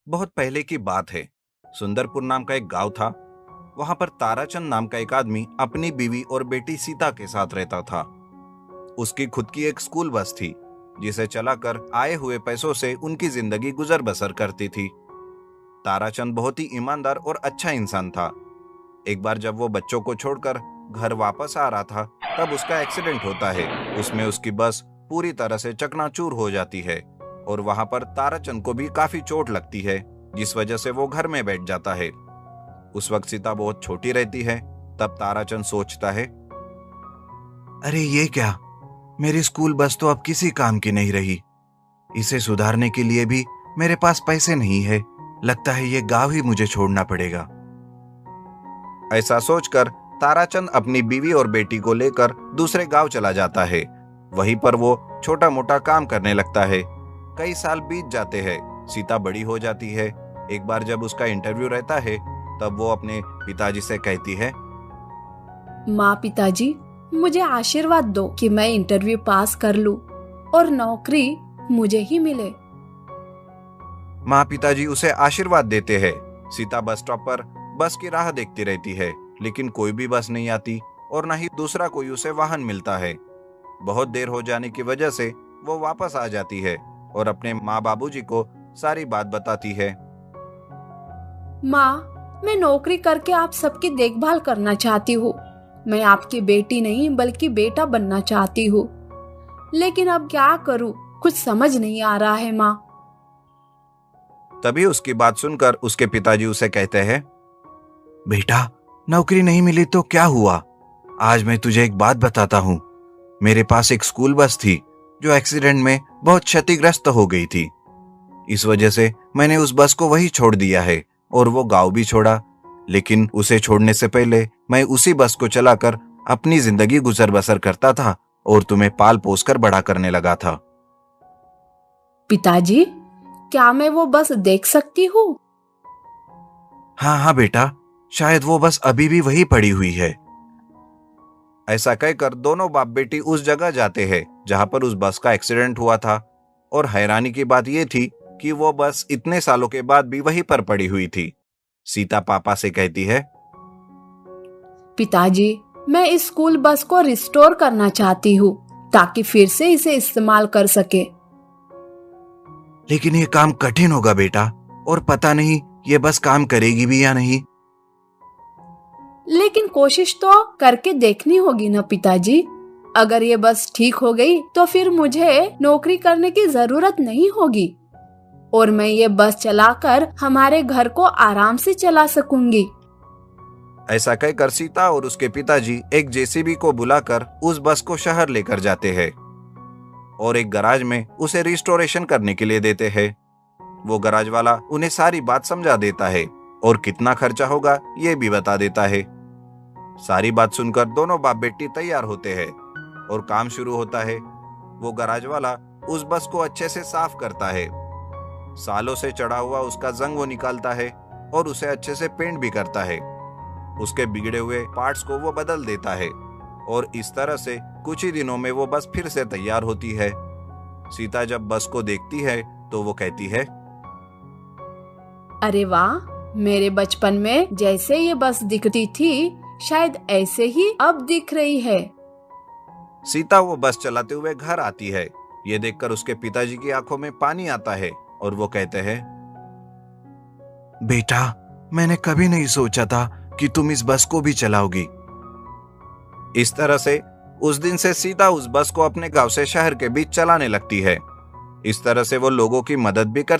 बहुत पहले की बात है। सुंदरपुर नाम का एक गांव था। वहां पर ताराचंद नाम का एक आदमी अपनी बीवी और बेटी सीता के साथ रहता था। उसकी खुद की एक स्कूल बस थी, जिसे चलाकर आए हुए पैसों से उनकी जिंदगी गुजर बसर करती थी। ताराचंद बहुत ही ईमानदार और अच्छा इंसान था। एक बार जब वो बच्चों को छोड़कर घर वापस आ रहा था, तब उसका एक्सीडेंट होता है। उसमें उसकी बस पूरी तरह से चकनाचूर हो जाती है और वहां पर ताराचंद को भी काफी चोट लगती है, जिस वजह से वो घर में बैठ जाता है। उस वक्त सीता बहुत छोटी रहती है। तब ताराचंद सोचता है, अरे ये क्या, मेरी स्कूल बस तो अब किसी काम की नहीं रही। इसे सुधारने के लिए भी मेरे पास पैसे नहीं है। लगता है ये गांव ही मुझे छोड़ना पड़ेगा। ऐसा सोचकर ताराचंद अपनी बीवी और बेटी को लेकर दूसरे गांव चला जाता है। वहीं पर वो छोटा मोटा काम करने लगता है। कई साल बीत जाते हैं। सीता बड़ी हो जाती है। एक बार जब उसका इंटरव्यू रहता है, तब वो अपने पिताजी से कहती है, माँ पिताजी, मुझे आशीर्वाद दो कि मैं इंटरव्यू पास कर लूं और नौकरी मुझे ही मिले। माँ पिताजी उसे आशीर्वाद देते हैं। सीता बस स्टॉप पर बस की राह देखती रहती है, लेकिन कोई भी बस नहीं आती और न ही दूसरा कोई उसे वाहन मिलता है। बहुत देर हो जाने की वजह से वो वापस आ जाती है और अपने माँ बाबूजी को सारी बात बताती है। माँ, मैं नौकरी करके आप सबकी देखभाल करना चाहती हूँ। मैं आपकी बेटी नहीं बल्कि बेटा बनना चाहती हूँ। लेकिन अब क्या करूँ, कुछ समझ नहीं आ रहा है माँ। तभी उसकी बात सुनकर उसके पिताजी उसे कहते हैं, बेटा, नौकरी नहीं मिली तो क्या हुआ? आज मैं तुझे एक बात बताता हूँ। मेरे पास एक स्कूल बस थी जो एक्सीडेंट में बहुत क्षतिग्रस्त हो गई थी। इस वजह से मैंने उस बस को वही छोड़ दिया है और वो गांव भी छोड़ा। लेकिन उसे छोड़ने से पहले मैं उसी बस को चलाकर अपनी जिंदगी गुजर बसर करता था और तुम्हें पाल पोस कर बड़ा करने लगा था। पिताजी, क्या मैं वो बस देख सकती हूँ? हाँ हाँ बेटा, शायद वो बस अभी भी वही पड़ी हुई है। ऐसा कहकर दोनों बाप बेटी उस जगह जाते हैं जहां पर उस बस का एक्सीडेंट हुआ था। और हैरानी की बात यह थी कि वो बस इतने सालों के बाद भी वहीं पर पड़ी हुई थी। सीता पापा से कहती है, पिताजी, मैं इस स्कूल बस को रिस्टोर करना चाहती हूँ ताकि फिर से इसे इस्तेमाल कर सके। लेकिन ये काम कठिन होगा बेटा, और पता नहीं ये बस काम करेगी भी या नहीं। लेकिन कोशिश तो करके देखनी होगी ना पिताजी। अगर ये बस ठीक हो गई तो फिर मुझे नौकरी करने की जरूरत नहीं होगी और मैं ये बस चलाकर हमारे घर को आराम से चला सकूंगी। ऐसा कहकर सीता और उसके पिताजी एक जेसीबी को बुलाकर उस बस को शहर लेकर जाते हैं और एक गराज में उसे रिस्टोरेशन करने के लिए देते हैं। वो गराज वाला उन्हें सारी बात समझा देता है और कितना खर्चा होगा ये भी बता देता है। सारी बात सुनकर दोनों बाप बेटी तैयार होते हैं और काम शुरू होता है। वो गराज वाला उस बस को अच्छे से साफ करता है। सालों से चढ़ा हुआ उसका जंग वो निकालता है और उसे अच्छे से पेंट भी करता है। उसके बिगड़े हुए पार्ट्स को वो बदल देता है और इस तरह से कुछ ही दिनों में वो बस फिर से तैयार होती है। सीता जब बस को देखती है तो वो कहती है, अरे वाह, मेरे बचपन में जैसे ये बस दिखती थी शायद ऐसे ही अब दिख रही है। सीता वो बस चलाते हुए घर आती है। ये देखकर उसके पिताजी की आंखों में पानी आता है और वो कहते हैं, बेटा, मैंने कभी नहीं सोचा था कि तुम इस बस को भी चलाओगी। इस तरह से उस दिन से सीता उस बस को अपने गांव से शहर के बीच चलाने लगती है। इस तरह से वो लोगों की मदद भी करती